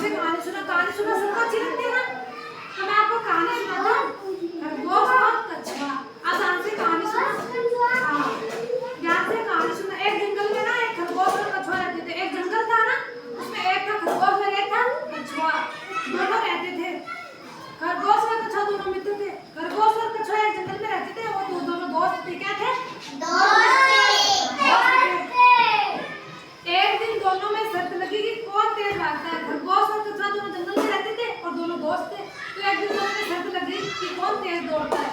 से कहानी सुना सबको अच्छी लगती है ना। तो मैं आपको कहानी सुनाता हूँ खरगोश और कछुआ। आप ध्यान से कहानी सुनो। हाँ, ध्यान से कहानी सुनो। एक जंगल में ना एक खरगोश और कछुआ रहते थे। एक जंगल था ना, उसमें एक था खरगोश और एक था कछुआ, दोनों रहते थे। खरगोश और कछुआ दोनों मित्र थे। खरगोश और कछुआ एक जंगल में रहते थे। वो दोनों दोस्त थे। क्या थे? दोस्त। एक दिन दोनों में शर्त लगी कि कौन तेज भागता है। खरगोश और कछुआ दोनों जंगल में रहते थे और दोनों दोस्त थे। तो एक दिन दोनों में शर्त लगी कि कौन तेज दौड़ता है।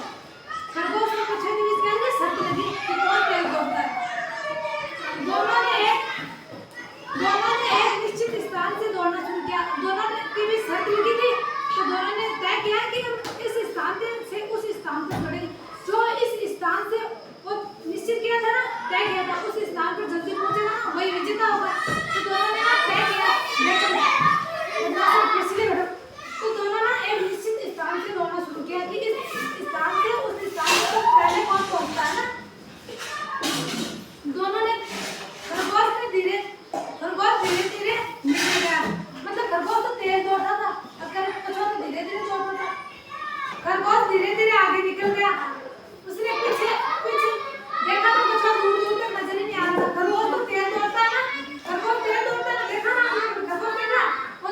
खरगोश और कछुआ के बीच क्या शर्त लगी कि कौन तेज दौड़ता है। दोनों ने एक निश्चित स्थान से दौड़ना शुरू किया। दोनों के बीच शर्त लगी थी, तो दोनों ने तय किया कि हम इस स्थान से उस स्थान तक दौड़ेंगे। जो इस स्थान से वो निश्चित किया था ना, तय किया था, उस स्थान पर जल्दी पहुंचेगा ना वही विजेता होगा। तो दोनों ने तय किया तो दोनों ना एक निश्चित स्थान से दौड़ना शुरू किया कि इस स्थान से उस स्थान तक पहले कौन पहुंचता है ना। दोनों ने खरगोश धीरे धीरे निकल गया। मतलब खरगोश तो तेज दौड़ता था और कछुआ तो धीरे धीरे दौड़ता था। खरगोश धीरे धीरे आगे निकल गया। उसने पीछे देखा तो कछुआ दूर दूर तक नजर ही नहीं आ रहा। खरगोश तो तेज दौड़ता है ना, खरगोश तेज दौड़ता है ना, देखा ना आपने खरगोश देखा, वो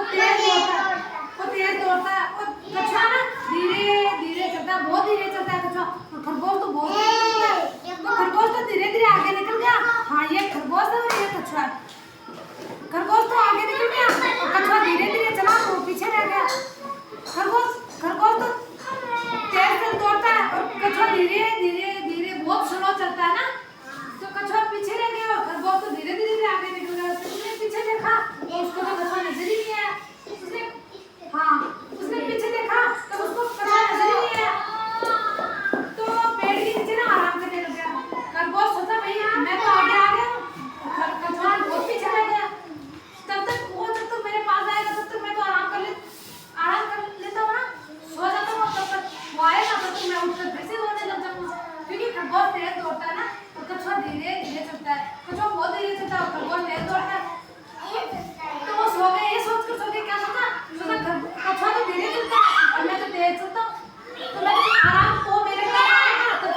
तेज दौड़ता है और कछुआ ना धीरे धीरे चलता है, बहुत धीरे चलता है कछुआ। और खरगोश तो बहुत तेज चलता है। तो खरगोश तो धीरे धीरे आगे निकल गया। हाँ, ये खरगोश है और ये कछुआ है। खरगोश तो आगे निकल गया और कछुआ धीरे धीरे चला तो पीछे रह गया। खरगोश तो तेज से दौड़ता है और कछुआ धीरे धीरे बहुत स्लो चलता है ना। तो कछुआ पीछे रह गया और खरगोश तो धीरे धीरे आगे निकल गया। उसने पीछे देखा तो उसको तो कछुआ नजर ही नहीं आया। उसने पीछे देखा तो उसको कछुआ नजर ही नहीं आया। तो पेड़ के नीचे ना आराम करने लग गया। खरगोश सोचा भाई मैं तो आगे आ गया हूँ, कछुआ बहुत पीछे रह गया। जब तक मेरे पास आएगा तब तक मैं तो आराम कर लेता हूँ ना, सो जाता हूँ। तब तक वो आएगा तब तक मैं उठकर फिर से दौड़ने लग जाऊँगा। क्योंकि खरगोश तेज दौड़ता है ना और कछुआ धीरे धीरे चलता है। कछुआ बहुत धीरे चलता है और खरगोश तेज दौड़ता है। तो वो सो गए। ये सोच के क्या सोचा कछुआ तो धीरे चलता है और मैं तो तेज चलता हूँ, तो मैं आराम को मेरे पास आएगा तब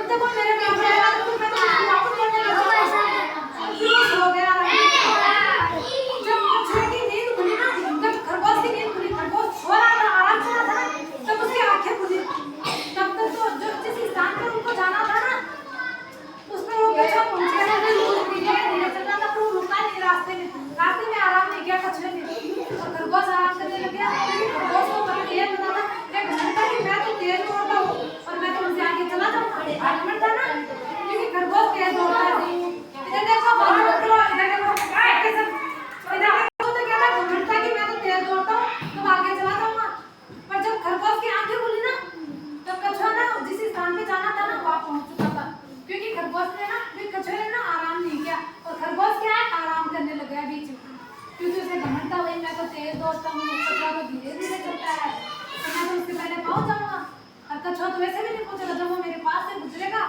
तक वो मेरे पास आएगा तो मैं तो वापस दौड़ने लग जाऊँगा। सो गया। जब कछुए की नींद खुली ना, जब खरगोश की नींद खुली, खरगोश सो रहा था, आराम से रहा था, तब उसकी आंखें खुली। तब तक तो जिस स्थान पर उनको जाना था ना, उस पर वो कछुआ पहुंच गया। धीरे चल रहा था पर वो रुका नहीं। रास्ते में आराम नहीं किया कछुए ने और खरगोश आराम करने लग गया। क्योंकि खरगोश को पता ये पता था एक घंटा कि मैं तो तेज दौड़ता हूँ और मैं तो उनसे आगे चला जाऊँगा। घमंड था ना, क्योंकि खरगोश तेज दौड़ता है। इधर देखो तो क्या था, घमंड था कि मैं तो तेज दौड़ता हूँ तो आगे चला जाऊँगा। पर जब खरगोश की आंखें खुली ना, तब कछुआ ना जिस स्थान पे जाना था ना वहाँ पहुँच चुका था। क्योंकि खरगोश ने ना कछुए ने ना आराम नहीं किया और खरगोश क्या है आराम करने लग गया बीच में। क्योंकि उसे घमंड था वही मैं तो तेज दौड़ता हूँ, कछुआ तो धीरे धीरे चलता है तो मैं तो उससे पहले पहुँच जाऊँगा। और कछुआ तो वैसे भी नहीं पहुँचेगा। जब वो मेरे पास से गुजरेगा